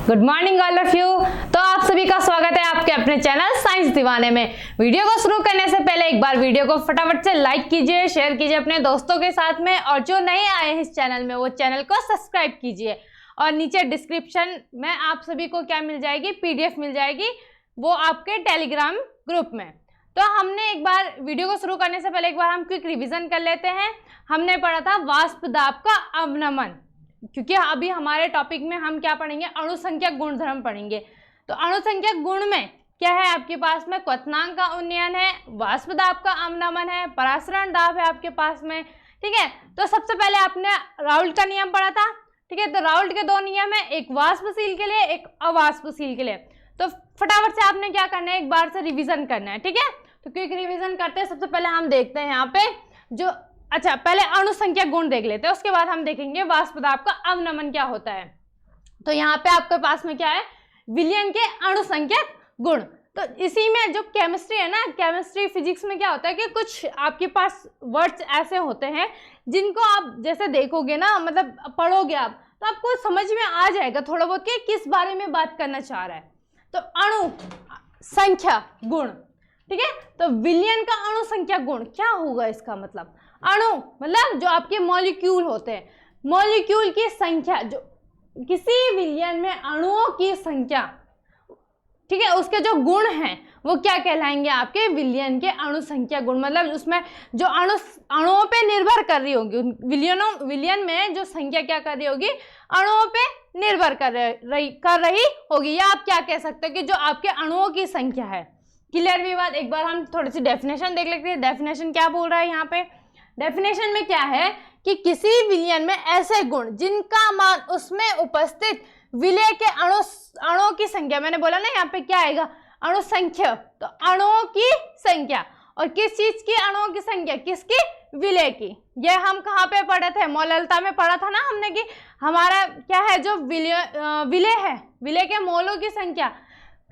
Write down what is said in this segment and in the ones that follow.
Good morning all of you. तो आप सभी का स्वागत है आपके अपने चैनल साइंस दीवाने में। वीडियो को शुरू करने से पहले एक बार वीडियो को फटाफट से लाइक कीजिए, शेयर कीजिए अपने दोस्तों के साथ में, और जो नए आए हैं इस चैनल में वो चैनल को सब्सक्राइब कीजिए। और नीचे डिस्क्रिप्शन में आप सभी को क्या मिल जाएगी, पीडीएफ मिल जाएगी, वो आपके टेलीग्राम ग्रुप में। तो हमने एक बार वीडियो को शुरू करने से पहले एक बार हम क्विक रिवीजन कर लेते हैं। हमने पढ़ा था वाष्प दाब का अवनमन, क्योंकि अभी हमारे टॉपिक में हम क्या पढ़ेंगे, अणुसंख्यक गुणधर्म पढ़ेंगे। तो अणुसंख्यक गुण में क्या है आपके पास में, क्वथनांक का उन्नयन है, वाष्प दाब का अवनमन है, परासरण दाब है आपके पास में। ठीक है, तो सबसे पहले आपने राउल्ट का नियम पढ़ा था। ठीक है, तो राउल्ट के दो नियम है, एक वाष्पशील के लिए, एक अवाष्पशील के लिए। तो फटाफट से आपने क्या करना है, एक बार से रिविजन करना है। ठीक है, तो क्विक रिविजन करते हैं। सबसे पहले हम देखते हैं यहाँ पे जो पहले अणुसंख्यक गुण देख लेते हैं, उसके बाद हम देखेंगे वाष्प दाब का अवनमन क्या होता है। तो यहाँ पे आपके पास में क्या है, विलयन के अणुसंख्यक गुण। तो इसी में जो केमिस्ट्री है ना, केमिस्ट्री फिजिक्स में क्या होता है कि कुछ आपके पास वर्ड्स ऐसे होते हैं जिनको आप जैसे देखोगे ना, मतलब पढ़ोगे आप, तो आपको समझ में आ जाएगा थोड़ा बहुत कि किस बारे में बात करना चाह रहा है। तो अणु संख्या गुण, ठीक है, तो विलयन का अणुसंख्या गुण क्या होगा, इसका मतलब अणु मतलब जो आपके मॉलिक्यूल होते हैं, मॉलिक्यूल की संख्या, जो किसी विलयन में अणुओं की संख्या, ठीक है, उसके जो गुण हैं वो क्या कहलाएंगे, आपके विलयन के अणुसंख्या गुण। मतलब उसमें जो अणुओं पे निर्भर कर रही होगी, विलयन में जो संख्या क्या कर रही होगी, अणुओं पे निर्भर कर रही होगी, या आप क्या कह सकते हो कि जो आपके अणुओं की संख्या है। क्लियर भी बात। एक बार हम थोड़ी सी डेफिनेशन देख लेते हैं। डेफिनेशन क्या बोल रहा है यहाँ पे, डेफिनेशन में क्या है कि किसी विलयन में ऐसे गुण जिनका मान उसमें उपस्थित विलय के अणुओं की संख्या, मैंने बोला ना यहाँ पे क्या आएगा, अणु संख्या, तो अणुओं की संख्या, और किस चीज की अणुओं की संख्या, किसकी, विलय की। ये हम कहाँ पे पढ़े थे, मौललता में पढ़ा था ना हमने कि हमारा क्या है, जो विलय है, विलय के मोलों की संख्या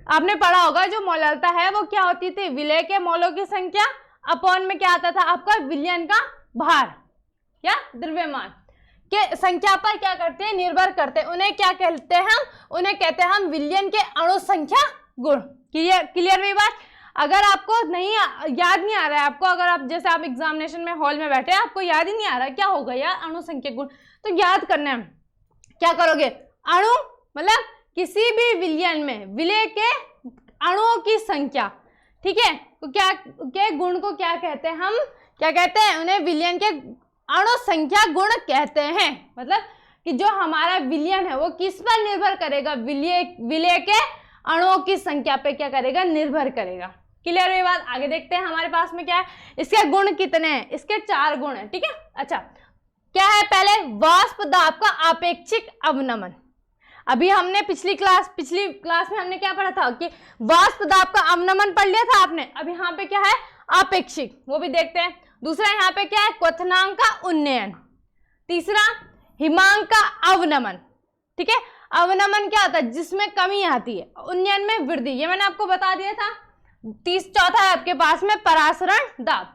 आपने पढ़ा होगा। जो मौललता है वो क्या होती थी, विलय के मोलों की संख्या अपॉन में क्या आता था आपका, विलयन का भार या द्रव्यमान के संख्या पर क्या करते हैं, निर्भर करते हैं। उन्हें क्या कहते हैं हम, उन्हें कहते हैं हम विलयन के अणु संख्या गुण। क्लियर हुई बात। अगर आपको नहीं याद नहीं आ रहा है, आपको अगर आप जैसे आप एग्जामिनेशन में हॉल में बैठे, आपको याद ही नहीं आ रहा क्या होगा यार, अणु संख्या गुण, तो याद करना है, क्या करोगे, अणु मतलब किसी भी विलयन में विलय के अणुओं की संख्या, ठीक है, तो क्या के गुण को क्या कहते हैं हम, क्या कहते हैं, उन्हें विलयन के अणु संख्या गुण कहते हैं। मतलब कि जो हमारा विलयन है वो किस पर निर्भर करेगा, विलय के अणुओं की संख्या पे क्या करेगा, निर्भर करेगा। क्लियर है बात। आगे देखते हैं हमारे पास में क्या है, इसके गुण कितने हैं, इसके 4 गुण हैं। ठीक है, अच्छा क्या है, पहले वाष्प दाब का आपेक्षिक अवनमन। अभी हमने पिछली क्लास में हमने क्या पढ़ा था कि वाष्प दाब का अवनमन पढ़ लिया था आपने। अब यहाँ पे क्या है, आपेक्षिक, वो भी देखते हैं। दूसरा यहाँ पे क्या है, क्वथनांक का उन्नयन। तीसरा हिमांक का अवनमन। ठीक है, अवनमन क्या होता है, जिसमें कमी आती है, उन्नयन में वृद्धि, ये मैंने आपको बता दिया था। चौथा है आपके पास में परासरण दाब।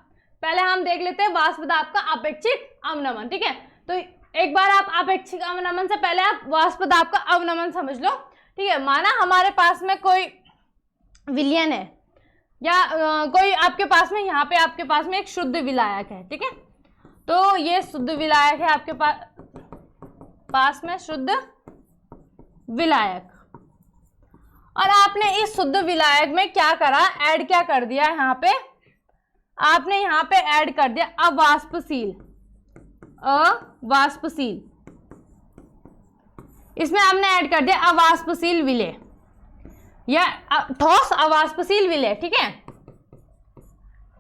पहले हम देख लेते हैं वाष्प दाब का आपेक्षिक अवनमन। ठीक है, तो एक बार आप आपेक्षिक अवनमन से पहले आप वाष्प दाब का अवनमन समझ लो। ठीक है, माना हमारे पास में कोई विलयन है, या कोई आपके पास में, यहाँ पे आपके पास में एक शुद्ध विलायक है। ठीक है, तो ये शुद्ध विलायक है आपके पास में शुद्ध विलायक, और आपने इस शुद्ध विलायक में क्या करा, ऐड क्या कर दिया, यहाँ पे आपने यहाँ पे ऐड कर दिया अवाष्पशील, इसमें हमने ऐड कर दिया अवाष्पशील विलय या ठोस अवाष्पशील विलय। ठीक है,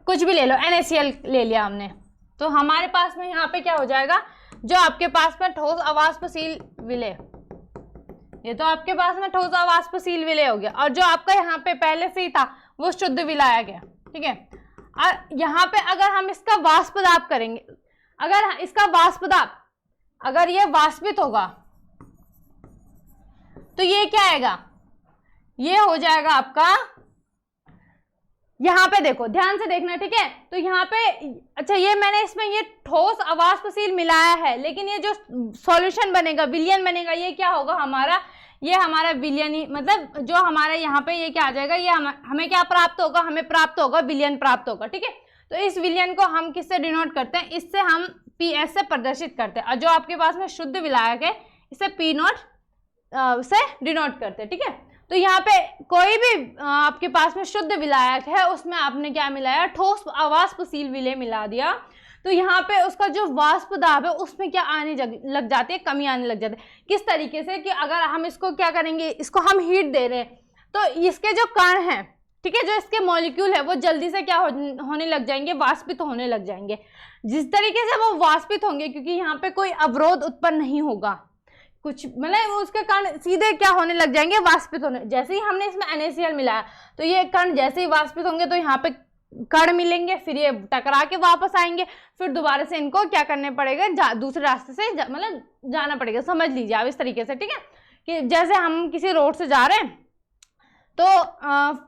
कुछ भी ले लो, NaCl ले लिया हमने, तो हमारे पास में यहाँ पे क्या हो जाएगा, जो आपके पास में ठोस अवाष्पशील विलय, ये तो आपके पास में ठोस अवाष्पशील विलय हो गया, और जो आपका यहाँ पे पहले से ही था वो शुद्ध विलायक है। ठीक है, और यहाँ पे अगर हम इसका वाष्प दाब करेंगे, अगर इसका वाष्प दाब, अगर ये वाष्पित होगा तो ये क्या आएगा, ये हो जाएगा आपका, यहाँ पे देखो ध्यान से देखना। ठीक है, तो यहाँ पे अच्छा, ये मैंने इसमें ये ठोस अवाष्पशील मिलाया है, लेकिन ये जो सॉल्यूशन बनेगा, विलयन बनेगा, ये क्या होगा हमारा, ये हमारा विलयन ही, मतलब जो हमारे यहाँ पे ये क्या आ जाएगा, ये हमें क्या प्राप्त होगा, हमें प्राप्त होगा विलयन प्राप्त होगा। ठीक है, तो इस विलयन को हम किससे डिनोट करते हैं, इससे हम PS से प्रदर्शित करते हैं। और जो आपके पास में शुद्ध विलायक है इसे P0 से डिनोट करते हैं। ठीक है, तो यहाँ पे कोई भी आपके पास में शुद्ध विलायक है उसमें आपने क्या मिलाया, ठोस अवाष्पशील विलेय मिला दिया, तो यहाँ पे उसका जो वाष्प दाब है उसमें क्या आने लग जाती है, कमी आने लग जाती है। किस तरीके से कि अगर हम इसको क्या करेंगे, इसको हम हीट दे रहे हैं तो इसके जो कण हैं, ठीक है, जो इसके मॉलिक्यूल है वो जल्दी से क्या होने लग जाएंगे, वाष्पित होने लग जाएंगे। जिस तरीके से वो वाष्पित होंगे, क्योंकि यहाँ पे कोई अवरोध उत्पन्न नहीं होगा, कुछ मतलब उसके कण सीधे क्या होने लग जाएंगे, वाष्पित होने। जैसे ही हमने इसमें NaCl मिलाया तो ये कण जैसे ही वाष्पित होंगे तो यहाँ पे कण मिलेंगे, फिर ये टकरा के वापस आएंगे, फिर दोबारा से इनको क्या करने पड़ेगा, दूसरे रास्ते से मतलब जाना पड़ेगा। समझ लीजिए आप इस तरीके से। ठीक है, कि जैसे हम किसी रोड से जा रहे हैं तो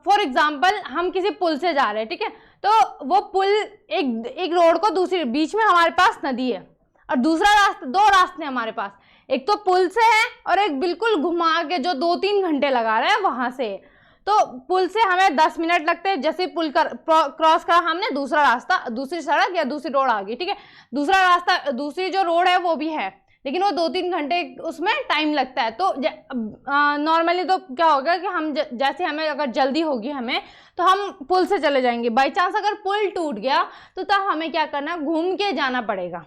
फॉर एग्जाम्पल हम किसी पुल से जा रहे हैं, ठीक है, तो वो पुल एक रोड को दूसरी, बीच में हमारे पास नदी है और दूसरा रास्ता, दो रास्ते हमारे पास, एक तो पुल से है और एक बिल्कुल घुमा के जो 2-3 घंटे लगा रहे हैं वहां से। तो पुल से हमें 10 मिनट लगते हैं, जैसे पुल क्रॉस करा हमने, दूसरा रास्ता, दूसरी सड़क या दूसरी रोड आ गई। ठीक है, दूसरा रास्ता, दूसरी जो रोड है वो भी है, लेकिन वो 2-3 घंटे उसमें टाइम लगता है। तो नॉर्मली तो क्या होगा कि हम जैसे हमें अगर जल्दी होगी हमें, तो हम पुल से चले जाएंगे। बाई चांस अगर पुल टूट गया तो तब हमें क्या करना, घूम के जाना पड़ेगा,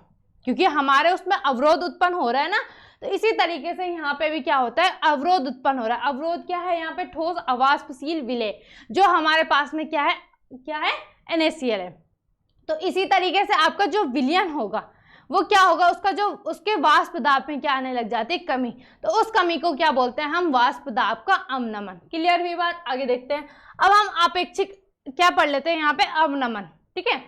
क्योंकि हमारे उसमें अवरोध उत्पन्न हो रहा है ना। तो इसी तरीके से यहाँ पे भी क्या होता है, अवरोध उत्पन्न हो रहा है। अवरोध क्या है, यहाँ पे ठोस अवाष्पशील विलेय, जो हमारे पास में क्या है NaCl है। तो इसी तरीके से आपका जो विलयन होगा वो क्या होगा, उसका जो उसके वाष्प दाब में क्या आने लग जाती है, कमी। तो उस कमी को क्या बोलते हैं हम, वाष्प दाब का अवनमन। क्लियर हुई बात, आगे देखते हैं। अब हम आपेक्षिक क्या पढ़ लेते हैं यहाँ पे, अवनमन। ठीक है,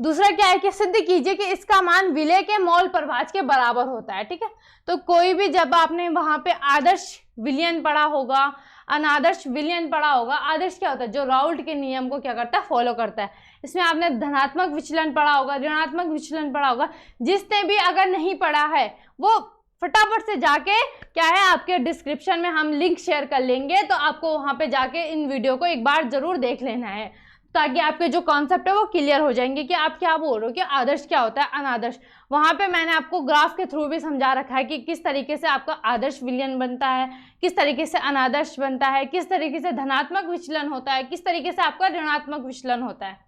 दूसरा क्या है कि सिद्ध कीजिए कि इसका मान विलेय के मोल प्रभाज के बराबर होता है। ठीक है, तो कोई भी, जब आपने वहां पे आदर्श विलयन पढ़ा होगा, अनादर्श विलयन पढ़ा होगा। आदर्श क्या होता है, जो राउल्ट के नियम को क्या करता है, फॉलो करता है। इसमें आपने धनात्मक विचलन पढ़ा होगा, ऋणात्मक विचलन पढ़ा होगा। जिसने भी अगर नहीं पढ़ा है वो फटाफट से जाके क्या है, आपके डिस्क्रिप्शन में हम लिंक शेयर कर लेंगे, तो आपको वहां पे जाके इन वीडियो को एक बार जरूर देख लेना है, ताकि आपके जो कॉन्सेप्ट है वो क्लियर हो जाएंगे कि आप क्या बोल रहे हो कि आदर्श क्या होता है, अनादर्श। वहां पे मैंने आपको ग्राफ के थ्रू भी समझा रखा है कि किस तरीके से आपका आदर्श विलयन बनता है, किस तरीके से अनादर्श बनता है, किस तरीके से धनात्मक विचलन होता है, किस तरीके से आपका ऋणात्मक विचलन होता है।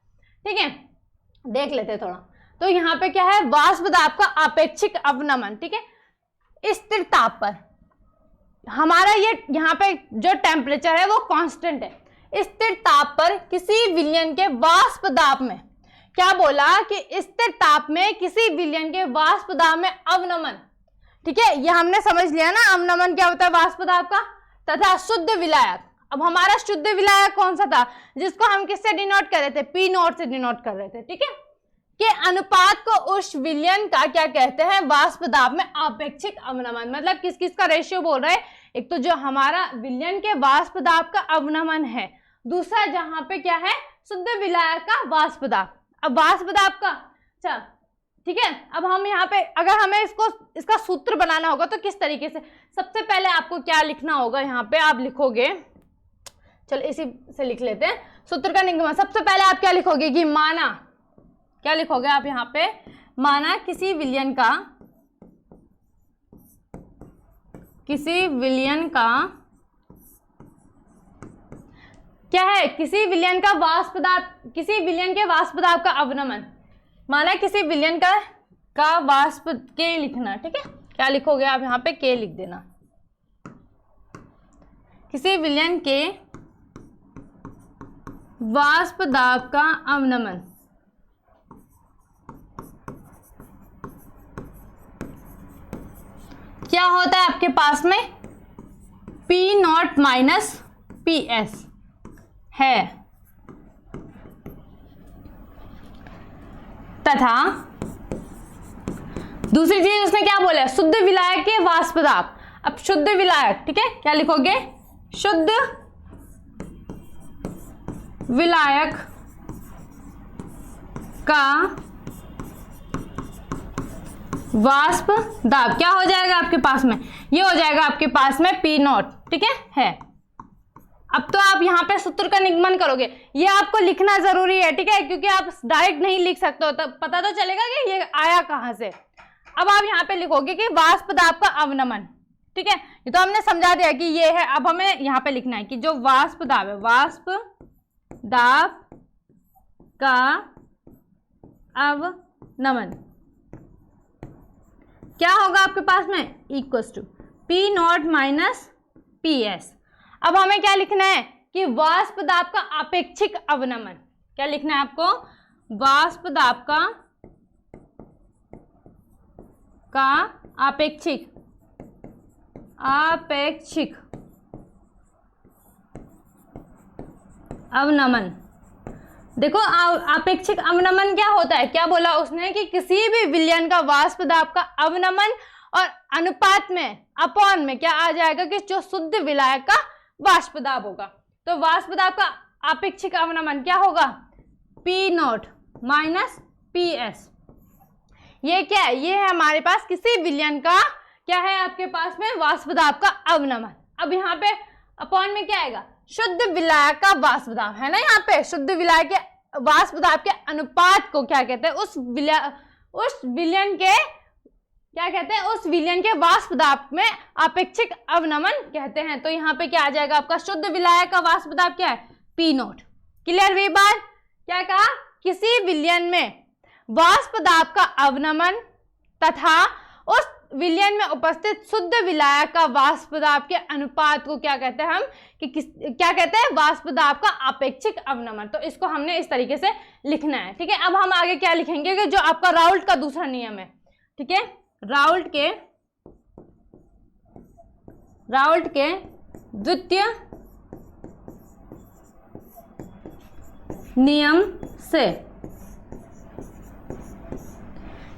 ठीक है, देख लेते हैं थोड़ा। तो यहाँ पे क्या है, वाष्प दाब का आपेक्षिक अवनमन। ठीक है, स्थिर ताप पर हमारा ये यहाँ पे जो टेम्परेचर है वो कांस्टेंट है। स्थिर ताप पर किसी विलयन के वाष्प दाब में, क्या बोला कि स्थिर ताप में किसी विलयन के वाष्प दाब में अवनमन। ठीक है, ये हमने समझ लिया ना, अवनमन क्या होता है वाष्प दाब का, तथा शुद्ध विलायक। अब हमारा शुद्ध विलायक कौन सा था, जिसको हम किससे डिनोट कर रहे थे, P0 से डिनोट कर रहे थे। ठीक है, के अनुपात को उस विलयन का क्या कहते हैं, वाष्प दाब में आपेक्षिक अवनमन। मतलब किस किस का रेशियो बोल रहे हैं, एक तो जो हमारा विलयन के वाष्प दाब का अवनमन है, दूसरा जहां पे क्या है, शुद्ध विलायक का वाष्प दाब। अब वाष्प दाब का, अच्छा ठीक है, अब हम यहाँ पे अगर हमें इसका सूत्र बनाना होगा तो किस तरीके से, सबसे पहले आपको क्या लिखना होगा, यहाँ पे आप लिखोगे, चलो इसी से लिख लेते हैं, सूत्र का निगमन। सबसे पहले आप क्या लिखोगे कि माना, क्या लिखोगे आप यहाँ पे, माना किसी विलयन का क्या है, किसी विलयन का वाष्प दाब, किसी विलयन के वाष्प दाब का अवनमन। माना किसी विलयन का वाष्प के लिखना। ठीक है, क्या लिखोगे आप यहाँ पे, के लिख देना। किसी विलयन के वाष्प दाब का अवनमन क्या होता है आपके पास में, P0 माइनस PS है, तथा दूसरी चीज उसने क्या बोला, शुद्ध विलायक के वाष्प दाब। अब शुद्ध विलायक, ठीक है, क्या लिखोगे, शुद्ध विलायक का वाष्प दाब क्या हो जाएगा आपके पास में, ये हो जाएगा आपके पास में पी नॉट, ठीक है। अब तो आप यहाँ पे सूत्र का निगमन करोगे, ये आपको लिखना जरूरी है, ठीक है, क्योंकि आप डायरेक्ट नहीं लिख सकते हो, तब पता तो चलेगा कि ये आया कहाँ से। अब आप यहाँ पे लिखोगे कि वाष्प दाब का अवनमन, ठीक है, ये तो हमने समझा दिया कि ये है। अब हमें यहाँ पे लिखना है कि जो वाष्प दाब है, वाष्प दाब का अवनमन क्या होगा आपके पास में, equals to P not minus P S. अब हमें क्या लिखना है कि वाष्प दाब का आपेक्षिक अवनमन, क्या लिखना है आपको, वाष्प दाब का आपेक्षिक अवनमन। देखो आपेक्षिक अवनमन क्या होता है, क्या बोला उसने कि किसी भी विलयन का वाष्प दाब का अवनमन और अनुपात में अपॉन में क्या आ जाएगा कि जो शुद्ध विलायक का वाष्प दाब होगा। तो वाष्प दाब का आपेक्षिक अवनमन क्या होगा, P not minus P S. ये क्या है, ये है हमारे पास किसी विलयन का क्या है आपके पास में वाष्प दाब का अवनमन। अब यहाँ पे अपॉन में क्या आएगा, शुद्ध विलायक का वाष्प दाब है ना, यहाँ पे शुद्ध विलायक के वाष्प दाब के अनुपात को क्या कहते हैं, उस विलयन के क्या कहते हैं, उस विलयन के वाष्प दाब में आपेक्षिक अवनमन कहते हैं। तो यहाँ पे क्या आ जाएगा आपका, शुद्ध विलायक का वाष्प दाब क्या है, पी नॉट। क्लियर हुई बात, क्या कहा, किसी विलयन में वाष्प दाब का अवनमन तथा उस विलयन में उपस्थित शुद्ध विलायक का वाष्प दाब के अनुपात को क्या कहते हैं हम, कि क्या कहते हैं, वाष्प दाब का आपेक्षिक अवनमन। तो इसको हमने इस तरीके से लिखना है, ठीक है। अब हम आगे क्या लिखेंगे कि जो आपका राउल्ट का दूसरा नियम है, ठीक है, राउल्ट के द्वितीय नियम से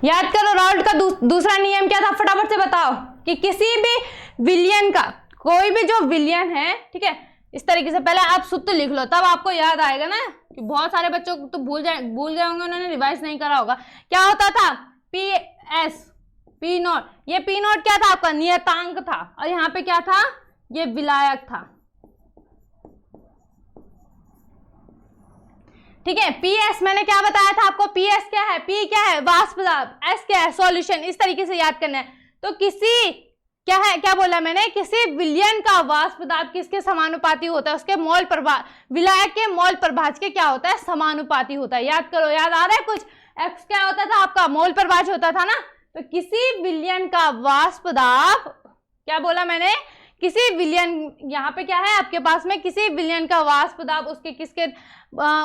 याद करो, राउल्ट का दूसरा नियम क्या था, फटाफट से बताओ, कि किसी भी विलयन का, कोई भी जो विलयन है, ठीक है, इस तरीके से पहले आप सूत्र लिख लो, तब आपको याद आएगा ना, कि बहुत सारे बच्चों को तो भूल जाएंगे, उन्होंने रिवाइज नहीं करा होगा। क्या होता था, पी एस पी नॉट, ये पी नॉट क्या था आपका, नियतांक था, और यहाँ पे क्या था, ये विलायक था, ठीक है। पी एस मैंने क्या बताया था आपको, पी एस क्या है, पी क्या है वाष्प दाब, एस क्या है सॉल्यूशन, इस तरीके से याद करना है। तो किसी क्या है, क्या बोला मैंने, किसी विलयन का वाष्प दाब किसके समानुपाती होता है, उसके मोल प्रभाज, विलायक के मोल प्रभाज के क्या होता है, समानुपाती होता है। याद करो, याद आ रहा है कुछ, एक्स क्या होता था आपका, मोल प्रभाज होता था ना। तो किसी विलयन का वाष्प दाब, क्या बोला मैंने, किसी विलयन, यहाँ पे क्या है आपके पास में, किसी विलयन का वाष्प दाब उसके किसके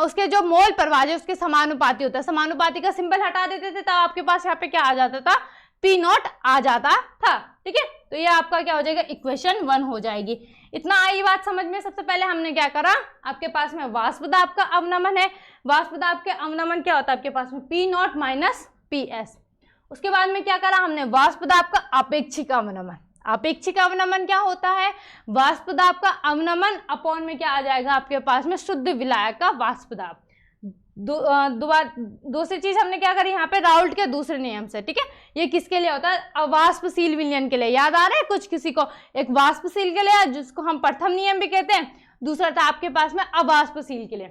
उसके जो मोल प्रभाज है उसके समानुपाती होता है। समानुपाती का सिंबल हटा देते थे, तब आपके पास यहाँ पे क्या आ जाता था, पी नॉट आ जाता था, ठीक है। तो ये आपका क्या हो जाएगा, इक्वेशन 1 हो जाएगी। इतना आई बात समझ में। सबसे पहले हमने क्या करा, आपके पास में वाष्प दाब का अवनमन है, वाष्प दाब के अवनमन क्या होता है आपके पास में, P not minus P S. उसके बाद में क्या करा हमने, वाष्प दाब का आपेक्षिक अवनमन। आपेक्षिक अवनमन क्या होता है, वाष्प दाब का अवनमन अपॉन में क्या आ जाएगा आपके पास में, शुद्ध विलायक का वाष्प दाब। दूसरी चीज हमने क्या करी यहाँ पे, राउल्ट के दूसरे नियम से, ठीक है। ये किसके लिए होता है, अवाष्पशील विलयन के लिए। याद आ रहा है कुछ किसी को, एक वाष्पशील के लिए जिसको हम प्रथम नियम भी कहते हैं, दूसरा था आपके पास में अवाष्पशील के लिए,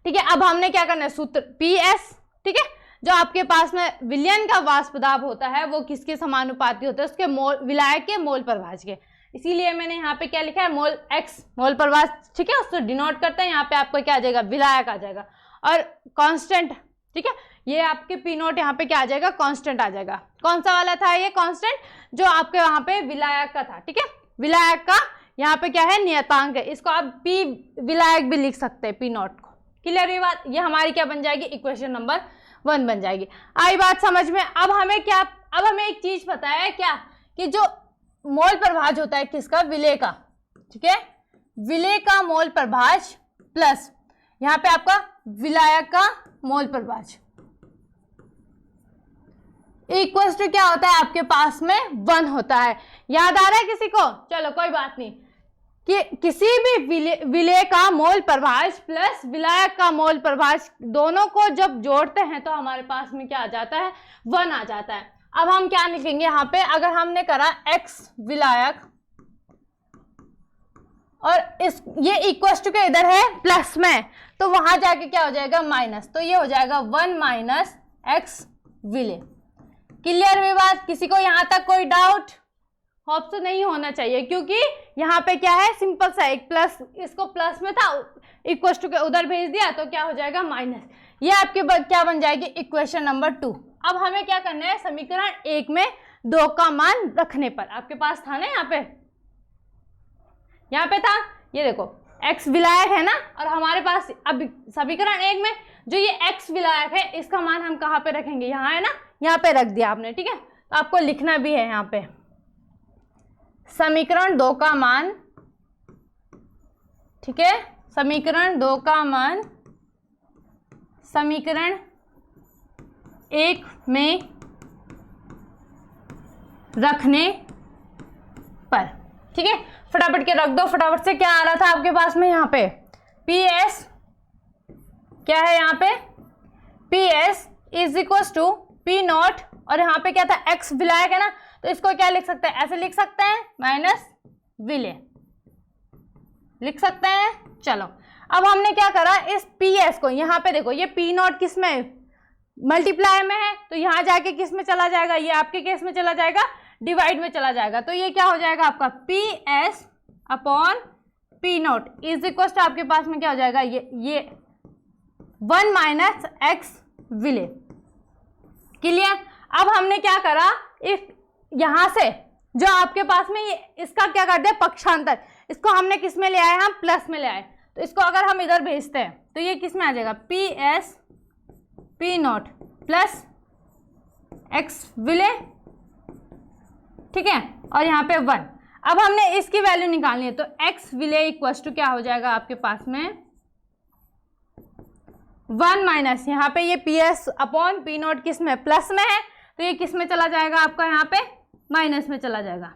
ठीक है। अब हमने क्या करना है, सूत्र पी एस, ठीक है, जो आपके पास में विलयन का वाष्प दाब होता है वो किसके समानुपाती होता है, उसके मोल, विलायक के मोल प्रभाज के। इसीलिए मैंने यहाँ पे क्या लिखा है, मोल एक्स मोल प्रभाज, ठीक है, उसको डिनोट करते हैं। यहाँ पे आपको क्या आ जाएगा, विलायक आ जाएगा, और कांस्टेंट, ठीक है, ये आपके पी नोट यहाँ पे क्या आ जाएगा, कांस्टेंट आ जाएगा। कौन सा वाला था ये कांस्टेंट, जो आपके वहाँ पे विलायक का था, ठीक है। विलायक का यहाँ पे क्या है, नियतांक है, इसको आप पी विलायक भी लिख सकते हैं, पी नोट को। क्लियर हुई बात, ये हमारी क्या बन जाएगी, इक्वेशन नंबर 1 बन जाएगी। आई बात समझ में। अब हमें क्या, अब हमें एक चीज पता है क्या, कि जो मोल प्रभाज होता है किसका, विलेय का, ठीक है, विलेय का मोल प्रभाज प्लस यहाँ पे आपका विलायक का मोल प्रभाज इक्वल्स टू क्या होता है आपके पास में 1 होता है। याद आ रहा है किसी को, चलो कोई बात नहीं, कि किसी भी विलेय का मोल प्रभाज प्लस विलायक का मोल प्रभाज दोनों को जब जोड़ते हैं तो हमारे पास में क्या आ जाता है, 1 आ जाता है। अब हम क्या लिखेंगे यहाँ पे, अगर हमने करा x विलायक और इस ये इक्वल टू के इधर है प्लस में, तो वहां जाके क्या हो जाएगा माइनस, तो ये हो जाएगा 1 माइनस x विले। क्लियर हुई बात? किसी को यहाँ तक कोई डाउट? होप तो नहीं होना चाहिए, क्योंकि यहाँ पे क्या है, सिंपल सा एक प्लस, इसको प्लस में था इक्वल टू के उधर भेज दिया तो क्या हो जाएगा माइनस। ये आपके क्या बन जाएगी, इक्वेशन नंबर 2। अब हमें क्या करना है, समीकरण 1 में 2 का मान रखने पर, आपके पास था ना यहाँ पे था, ये देखो x विलायक है ना, और हमारे पास अब समीकरण 1 में जो ये x विलायक है इसका मान हम कहाँ पे रखेंगे, यहाँ है ना, यहाँ पे रख दिया आपने, ठीक है। तो आपको लिखना भी है यहाँ पे समीकरण 2 का मान, ठीक है, समीकरण 2 का मान समीकरण 1 में रखने पर, ठीक है। फटाफट के रख दो, फटाफट से। क्या आ रहा था आपके पास में यहाँ पे, PS क्या है यहाँ पे, PS is equal to P naught, और यहाँ पे क्या था, x विलायक है ना, तो इसको क्या लिख सकते हैं, ऐसे लिख सकते हैं, माइनस विले लिख सकते हैं। चलो अब हमने क्या करा, इस PS को यहाँ पे देखो, ये P नॉट किस में, मल्टीप्लाई में है, तो यहाँ जाके किस में चला जाएगा, ये आपके केस में चला जाएगा, डिवाइड में चला जाएगा, तो ये क्या हो जाएगा आपका PS upon P naught is equal to आपके पास में क्या हो जाएगा, ये 1 माइनस x विले। क्लियर? अब हमने क्या करा, इस यहाँ से जो आपके पास में ये इसका क्या कर दिया, पक्षांतर, इसको हमने किस में ले आए, हम प्लस में ले आए, तो इसको अगर हम इधर भेजते हैं तो ये किस में आ जाएगा, PS P not plus x विले, ठीक है, और यहाँ पे 1। अब हमने इसकी वैल्यू निकालनी है, तो x विले इक्वल टू क्या हो जाएगा आपके पास में 1 माइनस, यहाँ पे ये PS अपॉन P नॉट किस में, प्लस में है, तो ये किस में चला जाएगा आपका, यहाँ पे माइनस में चला जाएगा।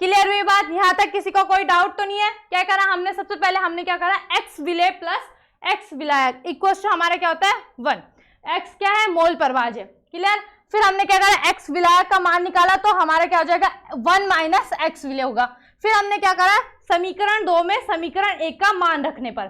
क्लियर हुई बात? यहाँ तक किसी को कोई डाउट तो नहीं है? क्या करा हमने, सबसे पहले हमने क्या करा, x विले प्लस x विलायक इक्वल टू हमारा क्या होता है 1, x क्या है, मोल परवाज है। क्लियर? फिर हमने क्या करा, x विलायक का मान निकाला, तो हमारा क्या हो जाएगा 1 माइनस x विले होगा। फिर हमने क्या करा, समीकरण 2 में समीकरण 1 का मान रखने पर,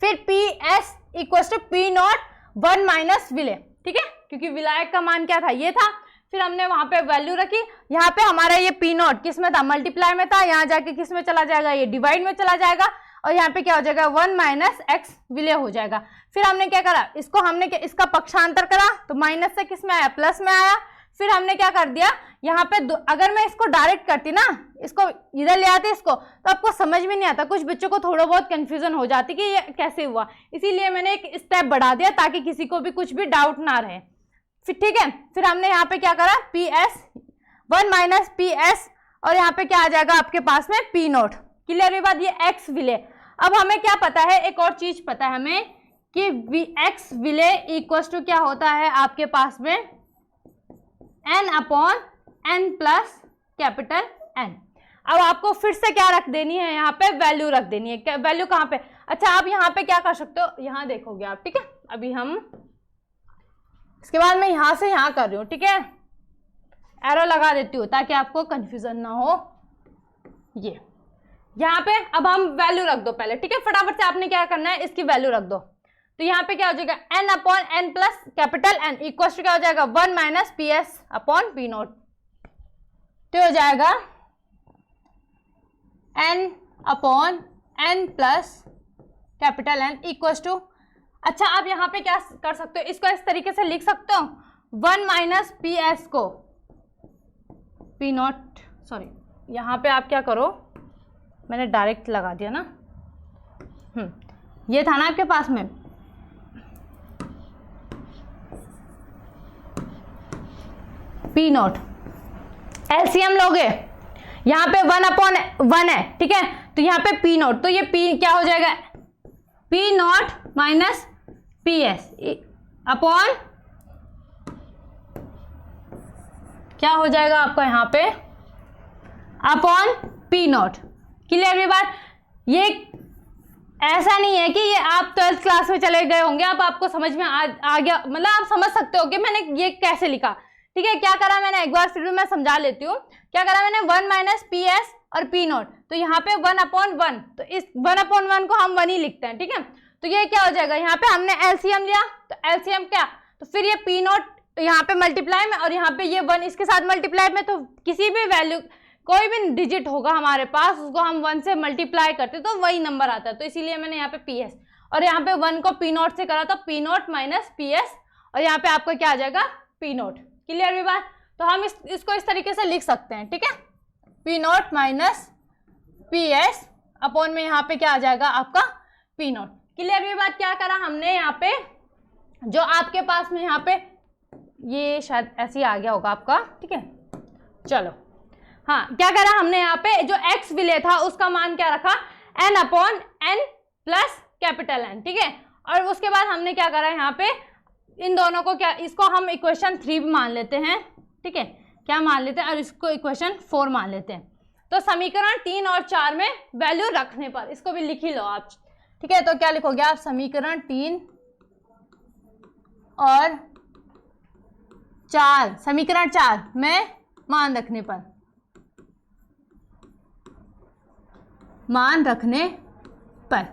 फिर PS equal to P naught 1 minus विले, ठीक है, क्योंकि विलायक का मान क्या था, ये था। फिर हमने वहां पे वैल्यू रखी, यहाँ पे हमारा ये P नॉट किस में था, मल्टीप्लाई में था, यहाँ जाके किस में चला जाएगा, ये डिवाइड में चला जाएगा, और यहाँ पे क्या हो जाएगा 1 माइनस x विले हो जाएगा। फिर हमने क्या करा, इसको हमने इसका पक्षांतर करा, तो माइनस से किस में आया, प्लस में आया। फिर हमने क्या कर दिया, यहाँ पे अगर मैं इसको डायरेक्ट करती ना, इसको इधर ले आते इसको, तो आपको समझ में नहीं आता, कुछ बच्चों को थोड़ा बहुत कंफ्यूजन हो जाती कि ये कैसे हुआ, इसीलिए मैंने एक स्टेप बढ़ा दिया ताकि किसी को भी कुछ भी डाउट ना रहे। फिर ठीक है, फिर हमने यहाँ पे क्या करा, PS 1 माइनस PS, और यहाँ पे क्या आ जाएगा आपके पास में P नॉट। क्लियर हुई बात? ये x विले। अब हमें क्या पता है, एक और चीज पता है हमें कि x विले इक्वल टू क्या होता है आपके पास में n upon n plus capital N। अब आपको फिर से क्या रख देनी है, यहाँ पे वैल्यू रख देनी है। वैल्यू कहाँ पे, अच्छा आप यहाँ पे क्या कर सकते हो, यहाँ देखोगे आप, ठीक है। अभी हम इसके बाद मैं यहाँ से यहाँ कर रही हूँ, ठीक है, एरो लगा देती हूँ ताकि आपको कंफ्यूजन ना हो। ये यहाँ पे अब हम वैल्यू रख दो पहले, ठीक है, फटाफट से आपने क्या करना है, इसकी वैल्यू रख दो। तो यहाँ पे क्या हो जाएगा, n upon n plus capital N equal to क्या हो जाएगा 1 minus PS upon P naught, तो हो जाएगा n upon n plus capital N equal to, अच्छा आप यहाँ पे क्या कर सकते हो, इसको इस तरीके से लिख सकते हो, 1 माइनस PS को P नॉट, सॉरी यहाँ पे आप क्या करो, मैंने डायरेक्ट लगा दिया ना, ये था ना आपके पास में, P नॉट, एलसीएम लोगे, यहाँ पे 1 अपॉन 1 है, ठीक है, तो यहाँ पे P नॉट, तो ये P क्या हो जाएगा, P not minus PS upon क्या हो जाएगा आपका यहाँ पे अपॉन P नॉट। क्लियर भी बात? ये ऐसा नहीं है कि ये आप 12th क्लास में चले गए होंगे, अब आपको समझ में आ गया, मतलब आप समझ सकते हो कि मैंने ये कैसे लिखा। ठीक है, क्या करा मैंने एक बार फिर भी मैं समझा लेती हूँ। क्या करा मैंने, 1 माइनस पी एस और पी नॉट, तो यहाँ पे 1/1, तो इस 1/1 को हम 1 ही लिखते हैं। ठीक है, तो ये क्या हो जाएगा, यहाँ पे हमने एलसीएम लिया, तो एलसीएम क्या, तो फिर ये पी नॉट यहाँ पे मल्टीप्लाई में और यहाँ पे ये 1 इसके साथ मल्टीप्लाई में, तो किसी भी वैल्यू कोई भी डिजिट होगा हमारे पास उसको हम 1 से मल्टीप्लाई करते तो वही नंबर आता है। तो इसीलिए मैंने यहाँ पे पी एस और यहाँ पे 1 को पी नॉट से करा तो P not minus P S और यहाँ पे आपका क्या आ जाएगा, पी नॉट। क्लियर भी बात, तो हम इसको इस तरीके से लिख सकते हैं। ठीक है, P not minus P S upon में यहाँ पे क्या आ जाएगा आपका पी नॉट। क्लियर भी बात, क्या करा हमने यहाँ पे, जो आपके पास में यहाँ पे ये शायद ऐसे ही आ गया होगा आपका। ठीक है, चलो हाँ, क्या करा हमने यहाँ पे जो एक्स विले था उसका मान क्या रखा, N upon N plus capital N. ठीक है, और उसके बाद हमने क्या करा यहाँ पे, इन दोनों को क्या, इसको हम इक्वेशन 3 भी मान लेते हैं। ठीक है, क्या मान लेते हैं, और इसको इक्वेशन 4 मान लेते हैं। तो समीकरण 3 और 4 में वैल्यू रखने पर, इसको भी लिख ही लो आप। ठीक है, तो क्या लिखोगे आप, समीकरण 3 और 4, समीकरण 4 में मान रखने पर, मान रखने पर।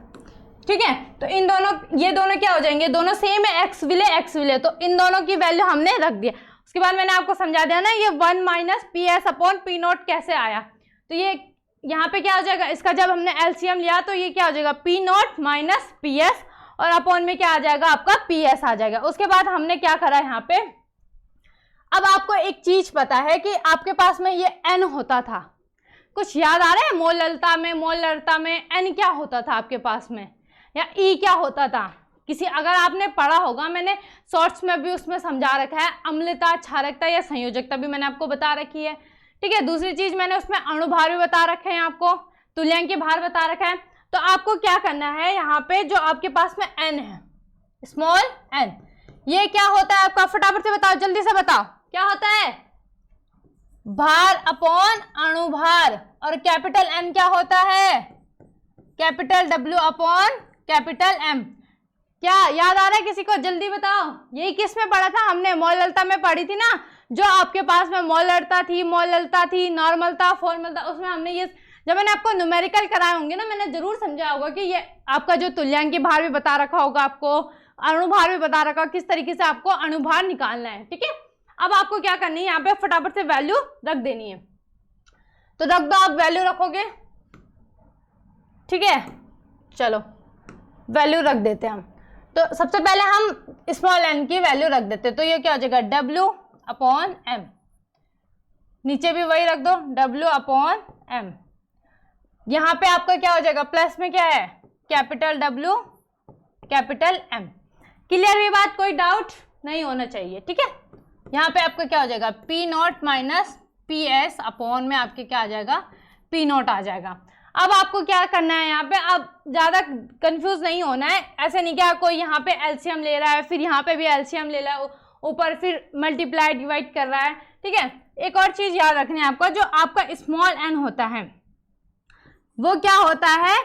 ठीक है, तो इन दोनों, ये दोनों क्या हो जाएंगे, दोनों सेम है, एक्स विले, तो इन दोनों की वैल्यू हमने रख दिया। उसके बाद मैंने आपको समझा दिया ना, ये 1 minus P S upon P not कैसे आया। तो ये यहाँ पे क्या हो जाएगा, इसका जब हमने एलसीएम लिया तो ये क्या हो जाएगा, P not minus P S और अपॉन में क्या आ जाएगा आपका पी एस आ जाएगा। उसके बाद हमने क्या करा यहाँ पे, अब आपको एक चीज पता है कि आपके पास में ये एन होता था, कुछ याद आ रहा है, मोलरता में एन क्या होता था आपके पास में, या ई क्या होता था, किसी, अगर आपने पढ़ा होगा, मैंने शॉर्ट्स में भी उसमें समझा रखा है, अम्लता, क्षारकता या संयोजकता भी मैंने आपको बता रखी है। ठीक है, दूसरी चीज मैंने उसमें अणुभार भी बता रखे हैं आपको, तुल्यांकी भार बता रखा है। तो आपको क्या करना है, यहाँ पे जो आपके पास में एन है, स्मॉल एन, ये क्या होता है आपका, फटाफट से बताओ, जल्दी से बताओ, क्या होता है, भार अपॉन अणुभार, और कैपिटल एन क्या होता है, capital W upon capital M. क्या याद आ रहा है किसी को, जल्दी बताओ, यही किस में पढ़ा था हमने, मोलरता में पढ़ी थी ना, जो आपके पास में मोलरता थी, नॉर्मलता, फॉर्मलता, उसमें हमने ये, जब मैंने आपको न्यूमेरिकल कराए होंगे ना, मैंने जरूर समझाया होगा कि ये आपका जो तुल्यांकी भार भी बता रखा होगा आपको, अणुभार भी बता रखा, किस तरीके से आपको अणुभार निकालना है। ठीक है, अब आपको क्या करनी है, यहाँ पे फटाफट से वैल्यू रख देनी है, तो रख दो, आप वैल्यू रखोगे। ठीक है, चलो वैल्यू रख देते हैं हम। तो सबसे पहले हम स्मॉल एन की वैल्यू रख देते हैं, तो ये क्या हो जाएगा, डब्ल्यू अपॉन एम, नीचे भी वही रख दो, डब्ल्यू अपॉन एम। यहाँ पे आपका क्या हो जाएगा, प्लस में क्या है, capital W capital M. Clear भी बात, कोई डाउट नहीं होना चाहिए। ठीक है, यहाँ पे आपका क्या हो जाएगा, P not minus P S upon में आपके क्या आ जाएगा, पी नॉट आ जाएगा। अब आपको क्या करना है यहाँ पे, अब ज़्यादा कंफ्यूज नहीं होना है, ऐसे नहीं क्या कोई यहाँ पे एलसीएम ले रहा है, फिर यहाँ पे भी एलसीएम ले रहा है, ऊपर फिर मल्टीप्लाई डिवाइड कर रहा है। ठीक है, एक और चीज़ याद रखनी है आपको, जो आपका स्मॉल एन होता है वो क्या होता है,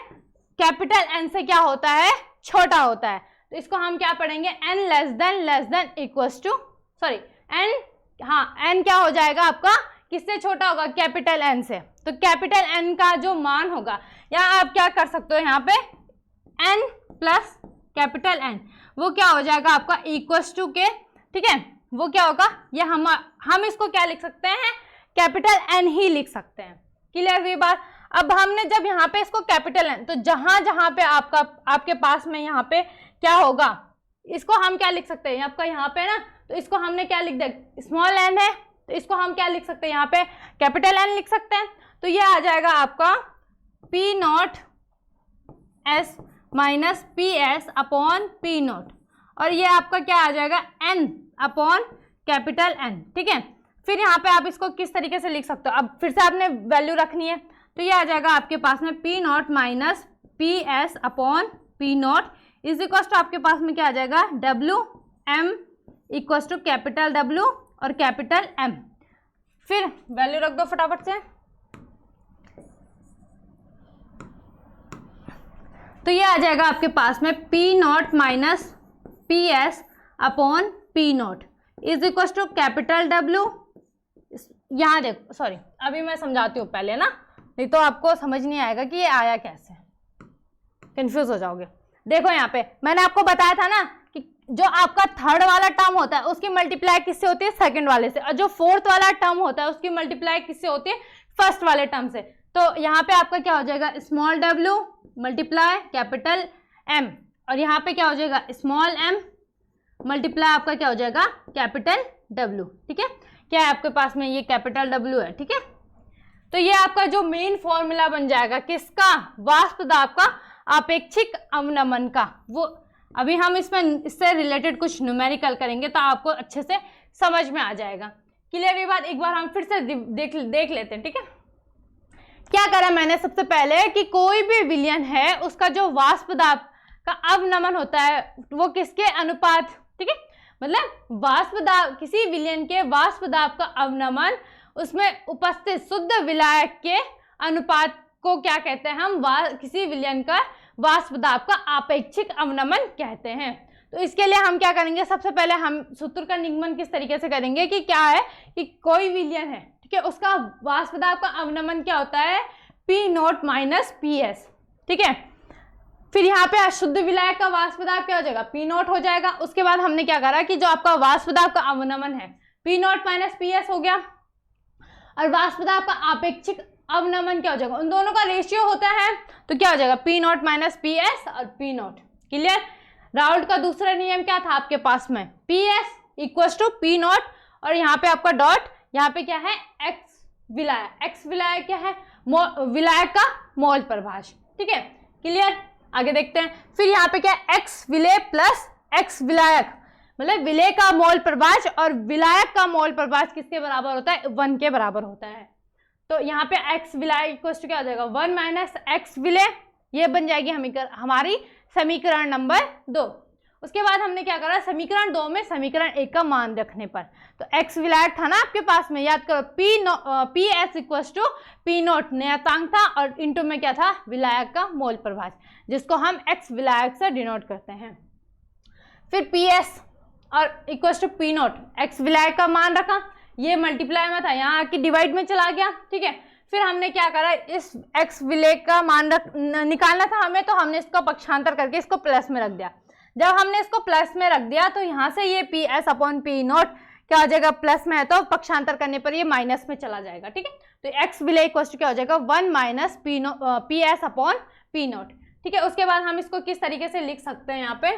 कैपिटल एन से क्या होता है, छोटा होता है। तो इसको हम क्या पढ़ेंगे, N less than equals to, sorry N, हाँ एन क्या हो जाएगा आपका, किससे छोटा होगा, कैपिटल एन से। तो कैपिटल एन का जो मान होगा, या आप क्या कर सकते हो यहाँ पे, एन प्लस कैपिटल एन, वो क्या हो जाएगा आपका इक्वल्स टू के। ठीक है, वो क्या होगा, ये हम इसको क्या लिख सकते हैं, कैपिटल एन ही लिख सकते हैं। क्लियर हुई बात। अब हमने जब यहाँ पे इसको कैपिटल एन, तो जहां पे आपके पास में यहाँ पे क्या होगा, इसको हम क्या लिख सकते हैं, आपका यहाँ पे ना, तो इसको हमने क्या लिख दिया, स्मॉल एन है, तो इसको हम क्या लिख सकते हैं, यहाँ पे कैपिटल एन लिख सकते हैं। तो ये आ जाएगा आपका P not S minus P S upon P not, और ये आपका क्या आ जाएगा, एन अपॉन कैपिटल एन। ठीक है, फिर यहाँ पे आप इसको किस तरीके से लिख सकते हो, अब फिर से आपने वैल्यू रखनी है, तो ये आ जाएगा आपके पास में P not minus P S upon P naught is equal to आपके पास में क्या आ जाएगा, W M equal to capital W और कैपिटल एम। फिर वैल्यू रख दो फटाफट से, तो ये आ जाएगा आपके पास में P not minus P S upon P naught. Is equal to capital W। यहाँ देखो, सॉरी अभी मैं समझाती हूँ पहले ना, नहीं तो आपको समझ नहीं आएगा कि ये आया कैसे, कंफ्यूज हो जाओगे। देखो यहाँ पे मैंने आपको बताया था ना कि जो आपका थर्ड वाला टर्म होता है उसकी मल्टीप्लाई किससे होती है, सेकंड वाले से, और जो फोर्थ वाला टर्म होता है उसकी मल्टीप्लाई किससे होती है, फर्स्ट वाले टर्म से। तो यहाँ पे आपका क्या हो जाएगा, small w multiply capital M, और यहाँ पे क्या हो जाएगा, स्मॉल m मल्टीप्लाई आपका क्या हो जाएगा, कैपिटल W। ठीक है, क्या है आपके पास में, ये कैपिटल W है। ठीक है, तो ये आपका जो मेन फॉर्मूला बन जाएगा किसका, वाष्प दाब का आपेक्षिक अवनमन का। वो अभी हम इससे रिलेटेड कुछ न्यूमेरिकल करेंगे तो आपको अच्छे से समझ में आ जाएगा। क्लियर ये बात, एक बार हम फिर से देख लेते हैं। ठीक है, क्या करा मैंने, सबसे पहले कि कोई भी विलयन है उसका जो वाष्प दाब का अवनमन होता है वो किसके अनुपात, ठीक है, मतलब वाष्प दाब, किसी विलयन के वाष्प दाब का अवनमन उसमें उपस्थित शुद्ध विलायक के अनुपात को क्या कहते हैं हम, किसी विलयन का वाष्प दाब का आपेक्षिक अवनमन कहते हैं। तो इसके लिए हम क्या करेंगे, सबसे पहले हम सूत्र का निगमन किस तरीके से करेंगे कि क्या है कि कोई विलयन है, ठीक है, उसका वाष्प दाब का अवनमन क्या होता है, P0 माइनस PS। ठीक है, फिर यहाँ पे अशुद्ध विलायक का वाष्प दाब क्या हो जाएगा, P0 हो जाएगा। उसके बाद हमने क्या करा कि जो आपका वाष्प दाब का अवनमन है P0 माइनस PS हो गया, और वाष्प दाब का आपेक्षिक अवनमन क्या हो जाएगा, उन दोनों का रेशियो होता है तो क्या हो जाएगा, P0 माइनस PS और P0। क्लियर, राउल्ट का दूसरा नियम क्या था आपके पास में, PS इक्वल टू P0, और यहाँ पे आपका डॉट, यहाँ पे क्या है, x विलायक, x विलायक क्या है, विलायक का मोल प्रभाष। ठीक है, क्लियर, आगे देखते हैं। फिर यहाँ पे क्या है, x विलेय प्लस x विलायक, मतलब विलेय का मोल प्रभाष और विलायक का मोल प्रभाष किसके बराबर होता है, 1 के बराबर होता है। तो यहाँ पे x विलायक इक्वल टू क्या हो जाएगा, 1 माइनस x विलेय, ये बन जाएगी हमारी समीकरण नंबर 2। उसके बाद हमने क्या करा, समीकरण 2 में समीकरण 1 का मान रखने पर, तो x विलायक था ना आपके पास में, याद करो PS इक्वल टू P0 नियतांक था, और इंटू में क्या था, विलायक का मोल प्रभाष, जिसको हम x विलायक से डिनोट करते हैं। फिर PS और इक्वल टू P0, x विलायक का मान रखा, ये मल्टीप्लाई में था, यहाँ आके डिवाइड में चला गया। ठीक है, फिर हमने क्या करा, इस x विलेय का मान निकालना था हमें, तो हमने इसको पक्षांतर करके इसको प्लस में रख दिया। जब हमने इसको प्लस में रख दिया तो यहाँ से ये PS अपॉन P0 क्या हो जाएगा, प्लस में है तो पक्षांतर करने पर ये माइनस में चला जाएगा। ठीक है, तो x विलेय इक्वल टू क्या हो जाएगा, 1 माइनस PS अपॉन P0। ठीक है, उसके बाद हम इसको किस तरीके से लिख सकते हैं, यहाँ पे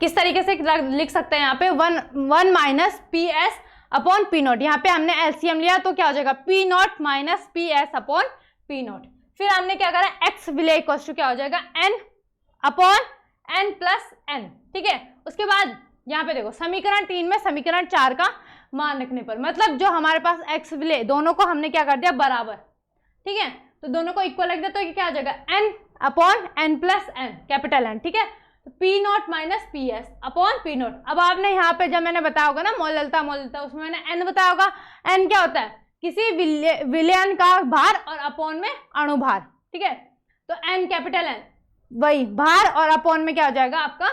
किस तरीके से लिख सकते हैं, यहाँ पे 1 माइनस PS अपॉन P0, यहाँ पे हमने एलसीएम लिया तो क्या हो जाएगा, P0 minus PS upon P0। फिर हमने क्या करा, x विलेय इक्वल टू क्या हो जाएगा, n upon n plus n। ठीक है, उसके बाद यहाँ पे देखो समीकरण 3 में समीकरण 4 का मान रखने पर, मतलब जो हमारे पास x विलेय, दोनों को हमने क्या कर दिया, बराबर। ठीक है, तो दोनों को इक्वल रख दिया तो क्या हो जाएगा, n upon n plus n, capital N। ठीक है, तो P0 minus PS upon P0। अब आपने यहाँ पे जब मैंने बताया होगा ना मोललता, उसमें मैंने n बताया होगा, n क्या होता है, किसी विलयन का भार और अपॉन में अणुभार। ठीक है, तो n कैपिटल N, वही भार और अपॉन में क्या हो जाएगा आपका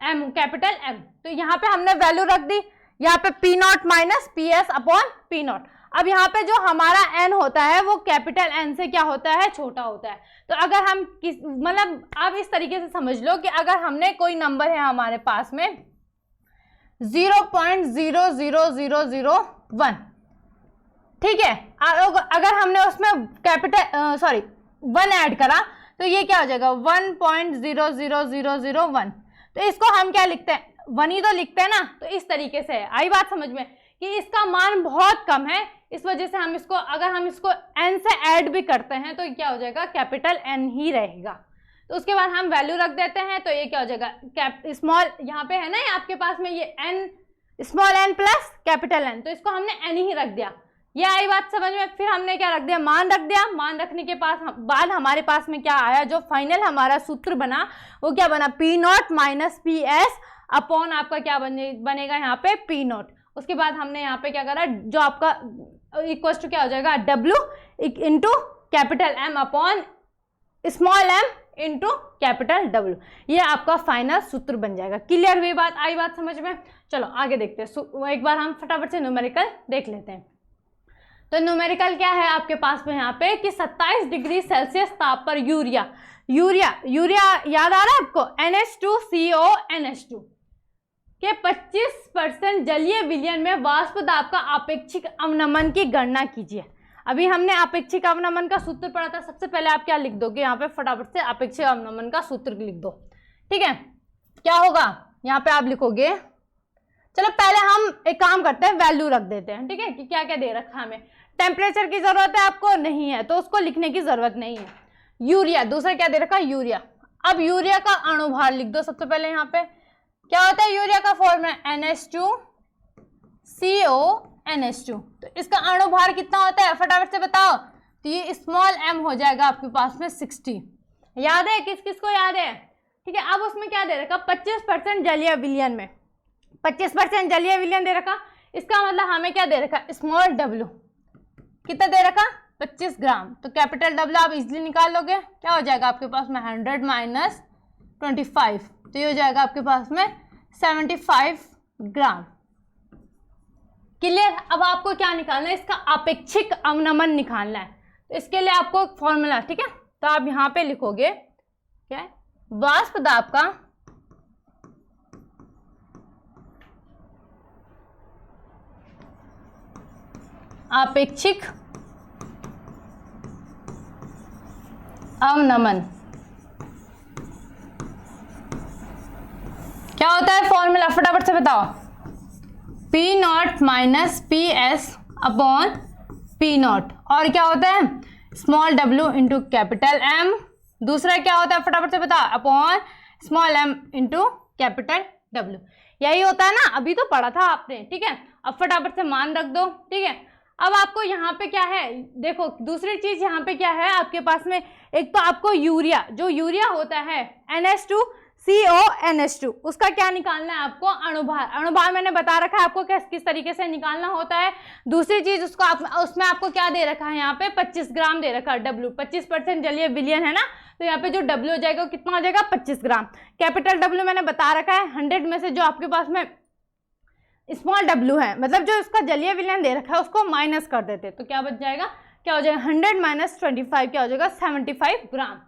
m कैपिटल M। तो यहाँ पे हमने वैल्यू रख दी, यहाँ पे P0 minus PS upon P0। अब यहाँ पे जो हमारा n होता है वो कैपिटल N से क्या होता है, छोटा होता है। तो अगर हम मतलब आप इस तरीके से समझ लो कि अगर हमने कोई नंबर है हमारे पास में 0.00001, ठीक है, अगर हमने उसमें कैपिटल 1 ऐड करा तो ये क्या हो जाएगा, 1.00001। तो इसको हम क्या लिखते हैं, 1 ही तो लिखते हैं ना, तो इस तरीके से आई बात समझ में कि इसका मान बहुत कम है, इस वजह से हम इसको, अगर हम इसको n से ऐड भी करते हैं तो क्या हो जाएगा, कैपिटल N ही रहेगा। तो उसके बाद हम वैल्यू रख देते हैं, तो ये क्या हो जाएगा, स्मॉल, यहाँ पे है ना आपके पास में ये n, small n plus capital N, तो इसको हमने n ही रख दिया। ये आई बात समझ में। फिर हमने क्या रख दिया, मान रख दिया। मान रखने के बाद हमारे पास में क्या आया, जो फाइनल हमारा सूत्र बना वो क्या बना, P0 माइनस PS अपॉन आपका क्या बनेगा यहाँ पे P0। उसके बाद हमने यहाँ पे क्या करा, जो आपका इक्वल टू क्या हो जाएगा, W into capital M upon small m into capital W। ये आपका फाइनल सूत्र बन जाएगा। क्लियर हुई बात, आई बात समझ में? चलो आगे देखते हैं। एक बार हम फटाफट से न्यूमेरिकल देख लेते हैं। तो न्यूमेरिकल क्या है आपके पास में यहाँ पे कि 27 डिग्री सेल्सियस ताप पर यूरिया याद आ रहा है आपको, NH2CO के 25% जलीय विलयन में वाष्प दाब का आपेक्षिक अवनमन की गणना कीजिए। अभी हमने आपेक्षिक अवनमन का सूत्र पढ़ा था। सबसे पहले आप क्या लिख दोगे यहाँ पे, फटाफट से आपेक्षिक अवनमन का सूत्र लिख दो। ठीक है, क्या होगा यहाँ पे आप लिखोगे, चलो पहले हम एक काम करते हैं, वैल्यू रख देते हैं। ठीक है, कि क्या क्या दे रखा है हमें। टेम्परेचर की जरूरत है आपको, नहीं है तो उसको लिखने की जरूरत नहीं है। यूरिया, दूसरा क्या दे रखा है, यूरिया। अब यूरिया का अणुभार लिख दो सबसे पहले। यहाँ पे क्या होता है यूरिया का फॉर्मूला, NH2CO तो इसका अणुभार कितना होता है फटाफट से बताओ। तो ये स्मॉल m हो जाएगा आपके पास में 60। याद है, किस किस को याद है? ठीक है, अब उसमें क्या दे रखा, 25% जलीय विलयन में 25% जलीय विलयन दे रखा। इसका मतलब हमें क्या दे रखा, स्मॉल w कितना दे रखा, 25 ग्राम। तो कैपिटल W आप इजिली निकाल लोगे, क्या हो जाएगा आपके पास में 100 माइनस 25, तो ये हो जाएगा आपके पास में 75 ग्राम। क्लियर? अब आपको क्या निकालना है, इसका आपेक्षिक अवनमन निकालना है। तो इसके लिए आपको एक फॉर्मूला, ठीक है, तो आप यहाँ पे लिखोगे क्या है, वाष्प दाब का आपेक्षिक अवनमन क्या होता है फॉर्मूला, फटाफट से बताओ। P0 minus PS upon P0 और क्या होता है small w into capital M। दूसरा क्या होता है फटाफट से बता, upon small m into capital W। यही होता है ना, अभी तो पढ़ा था आपने। ठीक है, अब फटाफट से मान रख दो। ठीक है, अब आपको यहाँ पे क्या है, देखो दूसरी चीज यहाँ पे क्या है आपके पास में, एक तो आपको यूरिया, जो यूरिया होता है NH2CO उसका क्या निकालना है आपको, अणुभार। अणुभार मैंने बता रखा है आपको किस तरीके से निकालना होता है। दूसरी चीज उसमें आपको क्या दे रखा है, यहाँ पे 25 ग्राम दे रखा है W। 25% जलीय विलयन है ना, तो यहाँ पे जो W हो जाएगा वो कितना हो जाएगा, 25 ग्राम। कैपिटल W मैंने बता रखा है 100 में से जो आपके पास में स्मॉल w है, मतलब जो इसका जलीय विलयन दे रखा है उसको माइनस कर देते, तो क्या बच जाएगा, क्या हो जाएगा 100 माइनस 25 क्या हो जाएगा 75 ग्राम।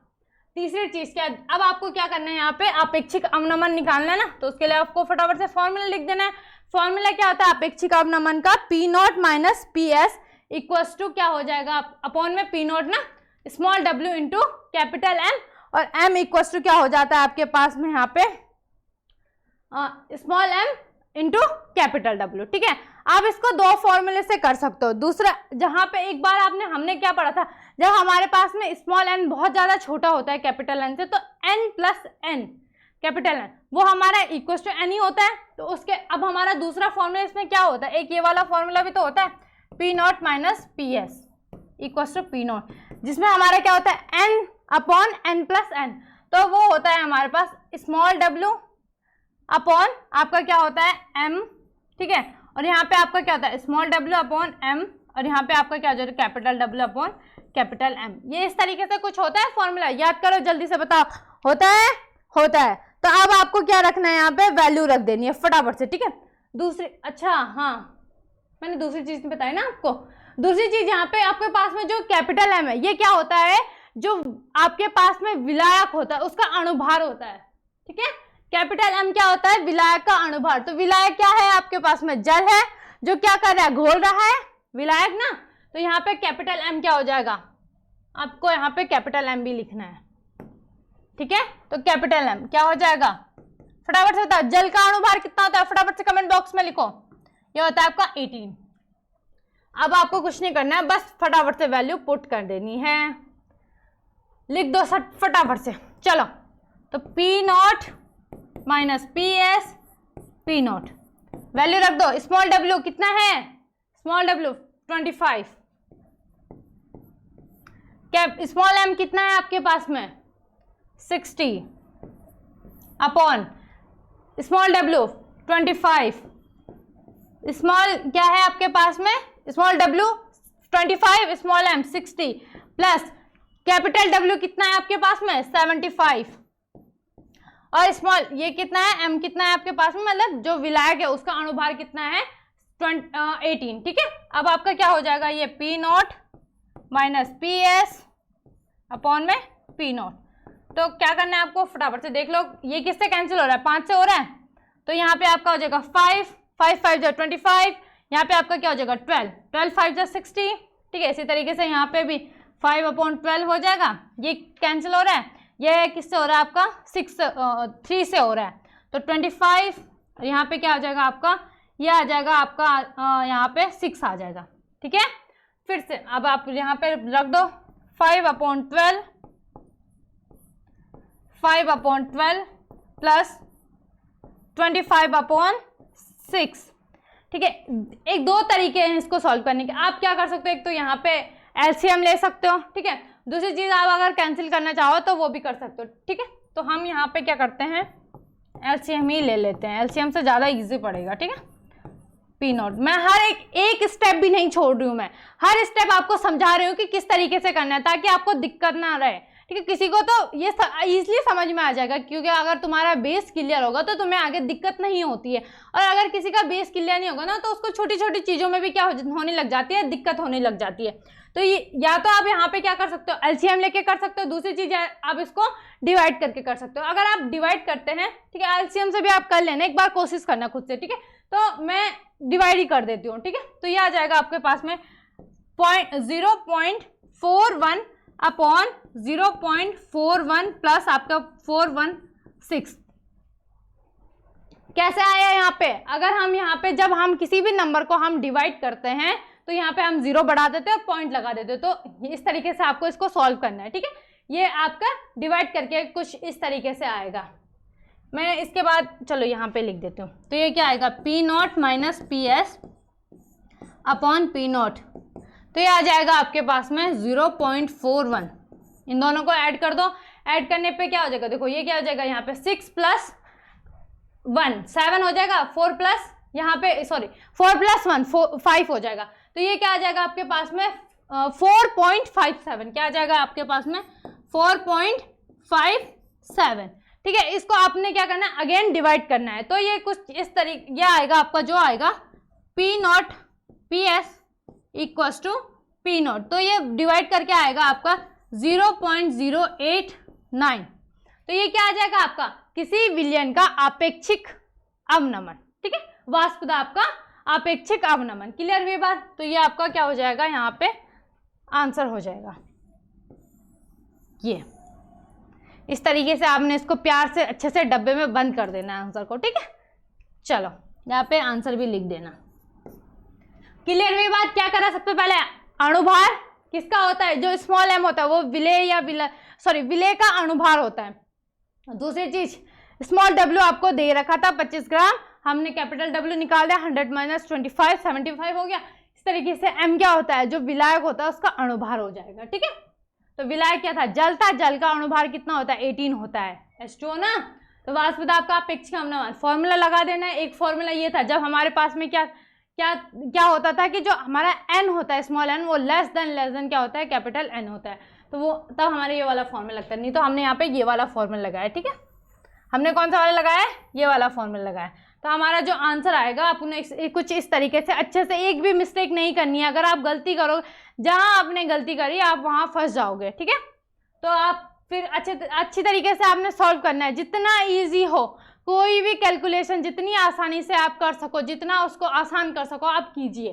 तीसरी चीज क्या, अब आपको क्या करना है, यहाँ पे अपेक्षिक अवनमन निकालना है ना, तो उसके लिए आपको फटाफट से फॉर्मूला लिख देना है। फॉर्मूला क्या होता है अपेक्षिक अवनमन का, P0 minus PS equals to क्या हो जाएगा, अपॉन में P0 ना small w into capital M, और M इक्वल्स टू क्या हो जाता है आपके पास में यहाँ पे small m into capital W। ठीक है, आप इसको दो फॉर्मूले से कर सकते हो। दूसरा, जहां पे एक बार हमने क्या पढ़ा था, जब हमारे पास में स्मॉल n बहुत ज्यादा छोटा होता है कैपिटल N से, तो n plus n capital N वो हमारा इक्वल टू n ही होता है। तो उसके अब हमारा दूसरा फॉर्मूला इसमें क्या होता है, एक ये वाला फॉर्मूला भी तो होता है P0 minus PS equal to P0, जिसमें हमारा क्या होता है n upon n plus n, तो वो होता है हमारे पास स्मॉल w अपॉन आपका क्या होता है m। ठीक है, और यहाँ पे आपका क्या होता है स्मॉल w अपॉन m, और यहाँ पे आपका क्या हो जाता है capital W upon capital M। ये इस तरीके से कुछ होता है फॉर्मूला, याद करो जल्दी से बताओ, होता है होता है। तो अब आपको क्या रखना है, यहाँ पे वैल्यू रख देनी है फटाफट से। ठीक है, दूसरी, अच्छा हाँ मैंने दूसरी चीज बताई ना आपको। दूसरी चीज यहाँ पे आपके पास में जो कैपिटल M है, ये क्या होता है, जो आपके पास में विलायक होता है उसका अणुभार होता है। ठीक है, कैपिटल M क्या होता है, विलायक का अणुभार। तो विलायक क्या है आपके पास में, जल है जो क्या कर रहा है, घोल रहा है, विलायक ना। तो यहाँ पे कैपिटल M क्या हो जाएगा, आपको यहाँ पे कैपिटल M भी लिखना है। ठीक है, तो कैपिटल M क्या हो जाएगा, फटाफट से बताओ, जल का अणुभार कितना होता है, फटाफट से कमेंट बॉक्स में लिखो। ये होता है आपका 18। अब आपको कुछ नहीं करना है, बस फटाफट से वैल्यू पुट कर देनी है, लिख दो फटाफट से। चलो, तो P0 minus PS P0 value रख दो। स्मॉल w कितना है, small w 25, cap small m कितना है आपके पास में 60 अपॉन स्मॉल w 25, स्मॉल क्या है आपके पास में small w 25 small m 60 plus capital W कितना है आपके पास में 75, और स्मॉल ये कितना है एम कितना है आपके पास में, मतलब जो विलायक है उसका अणुभार कितना है 18, ठीक है। अब आपका क्या हो जाएगा, ये P not minus P S upon में पी नॉट। तो क्या करना है आपको, फटाफट से देख लो, ये किससे कैंसिल हो रहा है, 5 से हो रहा है, तो यहाँ पे आपका हो जाएगा 5, 5 5 जो 25, यहाँ पे आपका क्या हो जाएगा 12, 12 5 जो 60, ठीक है। इसी तरीके से यहाँ पे भी 5/12 हो जाएगा, ये कैंसिल हो रहा है, ये किससे हो रहा है आपका 3 से हो रहा है, तो 25, यहाँ पे क्या हो जाएगा आपका, ये आ जाएगा आपका यहाँ पे 6 आ जाएगा, ठीक है। फिर से अब आप यहाँ पे रख दो 5/12 प्लस 25/6, ठीक है। एक दो तरीके हैं इसको सॉल्व करने के, आप क्या कर सकते हो, एक तो यहाँ पे एलसीएम ले सकते हो, ठीक है। दूसरी चीज आप अगर कैंसिल करना चाहो तो वो भी कर सकते हो, ठीक है। तो हम यहाँ पे क्या करते हैं, एलसीएम ही ले लेते हैं, एलसीएम से ज़्यादा इजी पड़ेगा, ठीक है। पी नॉट, मैं हर एक स्टेप भी नहीं छोड़ रही हूँ, मैं हर स्टेप आपको समझा रही हूँ कि किस तरीके से करना है ताकि आपको दिक्कत ना रहे, ठीक है। किसी को तो ये इजीली समझ में आ जाएगा, क्योंकि अगर तुम्हारा बेस क्लियर होगा तो तुम्हें आगे दिक्कत नहीं होती है, और अगर किसी का बेस क्लियर नहीं होगा ना तो उसको छोटी छोटी चीज़ों में भी क्या होने लग जाती है, दिक्कत होने लग जाती है। तो ये या तो आप यहाँ पे क्या कर सकते हो, एलसीएम लेके कर सकते हो, दूसरी चीज आप इसको डिवाइड करके कर सकते हो। अगर आप डिवाइड करते हैं, ठीक है, एलसीएम से भी आप कर लेना, एक बार कोशिश करना खुद से, ठीक है। तो मैं डिवाइड ही कर देती हूँ, ठीक है। तो ये आ जाएगा आपके पास में 0.41 अपॉन 0.41 प्लस आपका 416। कैसे आया यहाँ पे, अगर हम यहाँ पे जब हम किसी भी नंबर को हम डिवाइड करते हैं तो यहाँ पे हम 0 बढ़ा देते हैं और पॉइंट लगा देते हैं, तो इस तरीके से आपको इसको सॉल्व करना है, ठीक है। ये आपका डिवाइड करके कुछ इस तरीके से आएगा। मैं इसके बाद चलो यहाँ पे लिख देती हूँ, तो ये क्या आएगा, P not minus P S upon P naught, तो ये आ जाएगा आपके पास में 0.41। इन दोनों को ऐड कर दो, ऐड करने पे क्या हो जाएगा, देखो ये क्या हो जाएगा, यहाँ पे 6 + 1 7 हो जाएगा, 4 प्लस यहाँ पे 4 + 1 5 हो जाएगा, तो ये क्या आ जाएगा आपके पास में 4.57, क्या आ जाएगा आपके पास में 4.57, ठीक है। इसको आपने क्या करना है, अगेन डिवाइड करना है, तो ये कुछ इस तरीके ये आएगा आपका, जो आएगा P naught P S equals to P naught, तो ये डिवाइड करके आएगा आपका 0.089, तो ये क्या आ जाएगा आपका, किसी विलयन का आपेक्षिक अवनमन, ठीक है, वाष्प दाब का आपेक्षिक अवनमन। क्लियर हुई बात, तो ये आपका क्या हो जाएगा, यहाँ पे आंसर हो जाएगा। ये इस तरीके से आपने इसको प्यार से अच्छे से डब्बे में बंद कर देना आंसर को, ठीक है। चलो यहाँ पे आंसर भी लिख देना। क्लियर हुई बात, क्या करा सबसे पहले, अणुभार किसका होता है, जो स्मॉल एम होता है वो विलेय या विलेय का अणुभार होता है। दूसरी चीज स्मॉल डब्ल्यू आपको दे रखा था 25 ग्राम, हमने कैपिटल डब्ल्यू निकाल दिया, 100 - 25 75 हो गया। इस तरीके से एम क्या होता है, जो विलायक होता है उसका अणुभार हो जाएगा, ठीक है। तो विलायक क्या था, जल था, जल का अणुभार कितना होता है 18 होता है, H2O ना। तो वाष्प दाब का अपेक्षिक अवनमन फॉर्मूला लगा देना है। एक फॉर्मूला ये था, जब हमारे पास में क्या होता था कि जो हमारा एन होता है स्मॉल एन वो लेस देन क्या होता है, कैपिटल एन होता है, तो वो तब हमारे ये वाला फॉर्मूला लगता है, नहीं तो हमने यहाँ पे ये वाला फॉर्मूला लगाया, ठीक है। हमने कौन सा वाला लगाया, ये वाला फॉर्मूला लगाया, तो हमारा जो आंसर आएगा आपने कुछ इस तरीके से अच्छे से, एक भी मिस्टेक नहीं करनी है। अगर आप गलती करो, जहां आपने गलती करी आप वहां फंस जाओगे, ठीक है। तो आप फिर अच्छी तरीके से आपने सॉल्व करना है, जितना इजी हो, कोई भी कैलकुलेशन जितनी आसानी से आप कर सको, जितना उसको आसान कर सको आप कीजिए,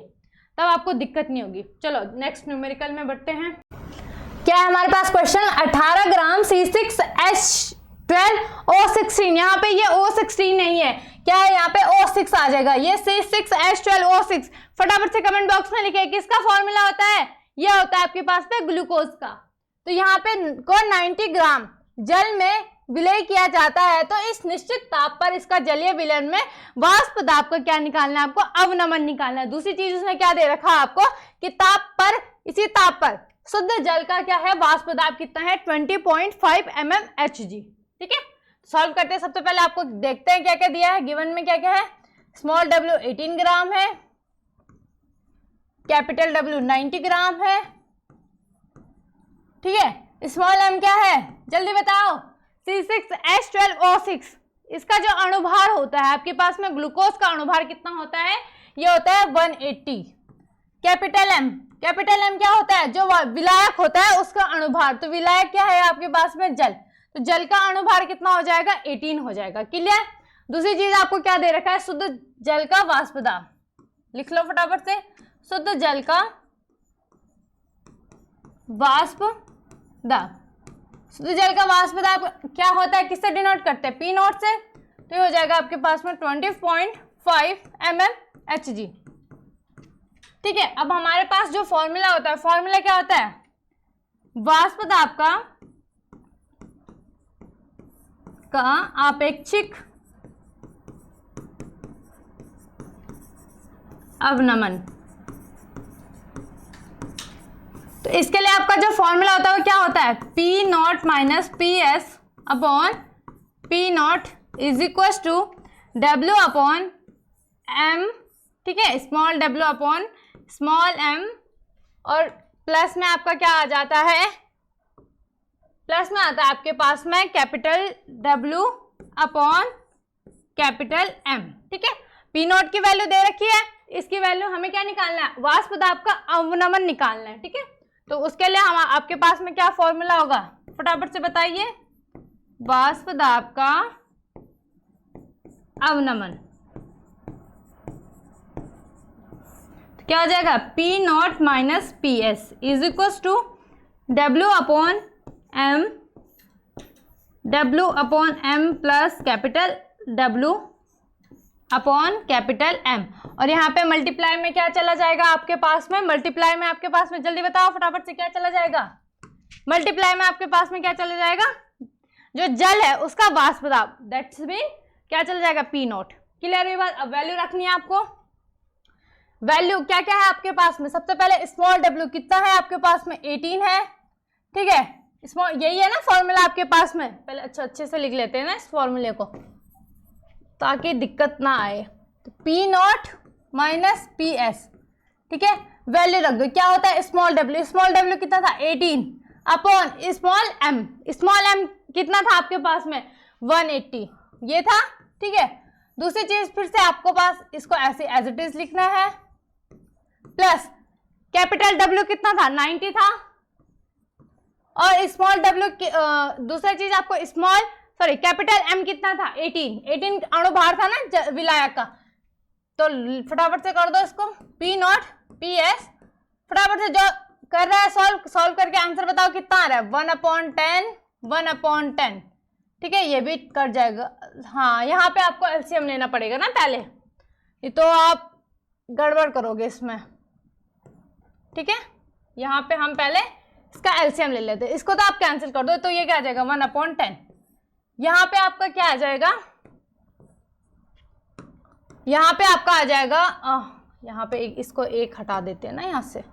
तब आपको दिक्कत नहीं होगी। चलो नेक्स्ट न्यूमेरिकल में बढ़ते हैं। क्या है हमारे पास क्वेश्चन, 18 ग्राम C6H12O16, यहाँ पे ये O16 नहीं है, क्या है यहाँ पे O6 आ जाएगा, ये C6H12O6। फटाफट से कमेंट बॉक्स में लिखिए किसका फॉर्मूला होता है, ये होता है आपके पास में ग्लूकोज का। तो यहाँ पे को 90 ग्राम जल में विलय किया जाता है, तो इस निश्चित ताप पर इसका जलीय विलयन में वाष्प दाब का क्या निकालना है आपको, अवनमन निकालना है। दूसरी चीज उसने क्या दे रखा है आपको कि ताप पर, इसी ताप पर शुद्ध जल का क्या है, वाष्प दाब कितना है 20.5 mmHg, ठीक है। सॉल्व करते हैं, सबसे पहले आपको देखते हैं क्या क्या दिया है, गिवन में क्या क्या है। स्मॉल डब्ल्यू 18 ग्राम है, कैपिटल डब्ल्यू 90 ग्राम है, ठीक है, स्मॉल m क्या है जल्दी बताओ, C6H12O6। इसका जो अणुभार होता है आपके पास में, ग्लूकोज का अणुभार कितना होता है, ये होता है 180। कैपिटल M क्या होता है, जो विलायक होता है उसका अणुभार, तो विलायक क्या है आपके पास में, जल, तो जल का अणुभार कितना हो जाएगा, 18 हो जाएगा। क्लियर। दूसरी चीज आपको क्या दे रखा है, शुद्ध जल का वाष्प दाब, लिख लो फटाफट से, शुद्ध जल का वाष्प दाब। शुद्ध जल का वाष्प दाब क्या होता है, किससे डिनोट करते हैं, पी नॉट से, तो ये हो जाएगा आपके पास में 20.5 mmHg। ठीक है। अब हमारे पास जो फॉर्मूला होता है, फॉर्मूला क्या होता है, वाष्प दाब का आपेक्षिक अवनमन। तो इसके लिए आपका जो फॉर्मूला होता है वो क्या होता है, P not minus P S upon P naught is equal to W upon M. ठीक है, small W upon small M, और प्लस में आपका क्या आ जाता है, प्लस में आता है आपके पास में capital W upon capital M. ठीक है, पी नॉट की वैल्यू दे रखी है, इसकी वैल्यू हमें क्या निकालना है, वाष्प दाब का अवनमन निकालना है। ठीक है, तो उसके लिए हम आपके पास में क्या फॉर्मूला होगा, फटाफट से बताइए, वाष्प दाब का अवनमन तो क्या हो जाएगा, P not minus P S is equal to W upon M plus capital W upon capital M. और यहाँ पे मल्टीप्लाई में क्या चला जाएगा आपके पास में, मल्टीप्लाई में आपके पास में, जल्दी बताओ फटाफट से, क्या चला जाएगा, मल्टीप्लाई में आपके पास में क्या चला जाएगा, जो जल है उसका वाष्प दाब, दैट्स मीन क्या चला जाएगा, पी नॉट। क्लियर हुई बात। अब वैल्यू रखनी है आपको, वैल्यू क्या क्या है आपके पास में, सबसे पहले स्मॉल डब्ल्यू कितना है आपके पास में, 18 है। ठीक है, स्मॉल यही है ना फॉर्मूला आपके पास में, पहले अच्छे से लिख लेते हैं ना इस फॉर्मूले को ताकि दिक्कत ना आए। तो P not minus P S, ठीक है, वैल्यू रख दो, क्या होता है स्मॉल डब्ल्यू कितना था, 18 अपॉन स्मॉल एम कितना था आपके पास में, 180 ये था। ठीक है, दूसरी चीज फिर से आपको पास इसको ऐसे एज इट इज लिखना है, प्लस कैपिटल डब्ल्यू कितना था, 90 था, और स्मॉल डब्ल्यू दूसरी चीज आपको कैपिटल एम कितना था, 18 अणुभार था ना विलायक का, तो फटाफट से कर दो इसको, पी नॉट पी एस, फटाफट से जो कर रहा है सॉल्व करके आंसर बताओ कितना आ रहा है, 1/10। ठीक है, ये भी कट जाएगा। हाँ, यहाँ पे आपको एलसीएम लेना पड़ेगा ना पहले, ये तो आप गड़बड़ करोगे इसमें। ठीक है, यहाँ पे हम पहले इसका एलसीएम ले लेते हैं, इसको तो आप कैंसिल कर दो, तो ये क्या आ जाएगा 1/10। यहाँ पे आपका क्या आ जाएगा, यहाँ पे आपका आ जाएगा, यहाँ पे इसको एक हटा देते हैं ना यहाँ से।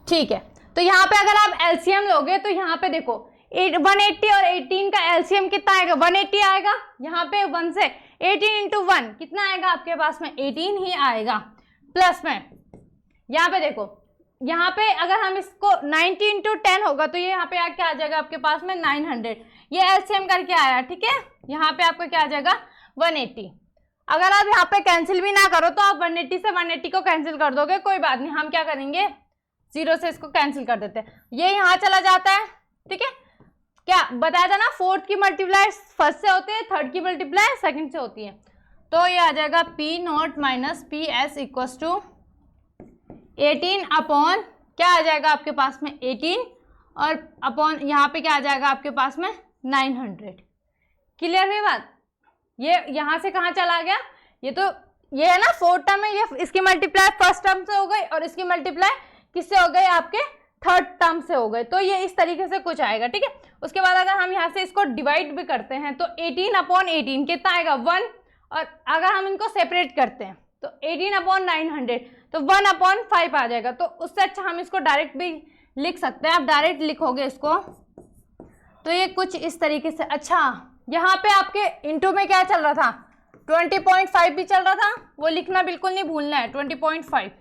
ठीक है, तो यहाँ पे अगर आप एलसीएम लोगे तो यहाँ पे देखो 180 और 18 का एलसीएम कितना आएगा, 180 आएगा। यहाँ पे 1 से 18 × 1 कितना आएगा आपके पास में, 18 ही आएगा। प्लस में यहाँ पे देखो, यहाँ पे अगर हम इसको 90 × 10 होगा तो ये यहाँ पे क्या आ जाएगा आपके पास में 900, ये एलसीएम करके आया। ठीक है, यहाँ पे आपका क्या आ जाएगा 180। अगर आप यहाँ पे कैंसिल भी ना करो तो आप 180 से 180 को कैंसिल कर दोगे, कोई बात नहीं, हम क्या करेंगे 0 से इसको कैंसिल कर देते हैं, ये यहाँ चला जाता है। ठीक है, क्या बताया था ना, फोर्थ की मल्टीप्लाई फर्स्ट से होती है, थर्ड की मल्टीप्लाई सेकंड से होती है, तो ये आ जाएगा P not minus P S equal to 18 upon क्या आ जाएगा आपके पास में 18, और अपॉन यहाँ पे क्या आ जाएगा आपके पास में 900। क्लियर हुई बात। ये यहाँ से कहाँ चला गया, ये है ना फोर्थ टर्म है, ये इसकी मल्टीप्लाई फर्स्ट टर्म से हो गई और इसकी मल्टीप्लाई किससे हो गई, आपके थर्ड टर्म से हो गए, तो ये इस तरीके से कुछ आएगा। ठीक है, उसके बाद अगर हम यहाँ से इसको डिवाइड भी करते हैं तो 18/18 कितना आएगा 1, और अगर हम इनको सेपरेट करते हैं तो 18/900 तो 1/5 आ जाएगा। तो उससे अच्छा हम इसको डायरेक्ट भी लिख सकते हैं, आप डायरेक्ट लिखोगे इसको तो ये कुछ इस तरीके से। अच्छा, यहाँ पे आपके इंटू में क्या चल रहा था, 20.5 भी चल रहा था, वो लिखना बिल्कुल नहीं भूलना है, 20.5,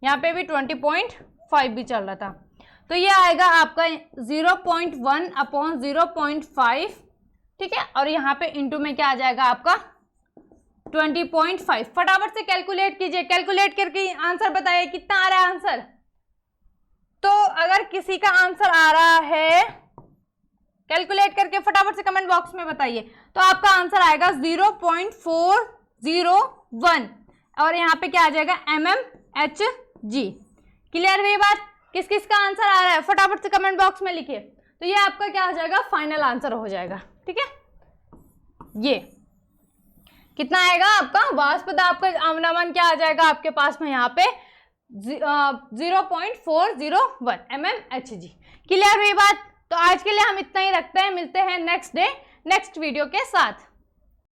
यहाँ पे भी 20.5 भी चल रहा था। तो ये आएगा आपका 0.1 अपॉन 0.5, ठीक है, और यहाँ पे इंटू में क्या आ जाएगा आपका 20.5। फटाफट से कैलकुलेट कीजिए, कैलकुलेट करके आंसर बताइए कितना आ रहा है आंसर। तो अगर किसी का आंसर आ रहा है, कैलकुलेट करके फटाफट से कमेंट बॉक्स में बताइए। तो आपका आंसर आएगा 0.401 और यहाँ पे क्या आ जाएगा mmHg। क्लियर हुई बात? किस किस का आंसर आ रहा है फटाफट से कमेंट बॉक्स में लिखिए। तो ये आपका क्या हो जाएगा, फाइनल आंसर हो जाएगा, ठीक है। ये कितना आएगा आपका वाष्प दाब का अनुमान क्या आ जाएगा आपके पास में यहाँ पे 0.401 mmHg। क्लियर हुई बात? तो आज के लिए हम इतना ही रखते हैं, मिलते हैं नेक्स्ट डे नेक्स्ट वीडियो के साथ।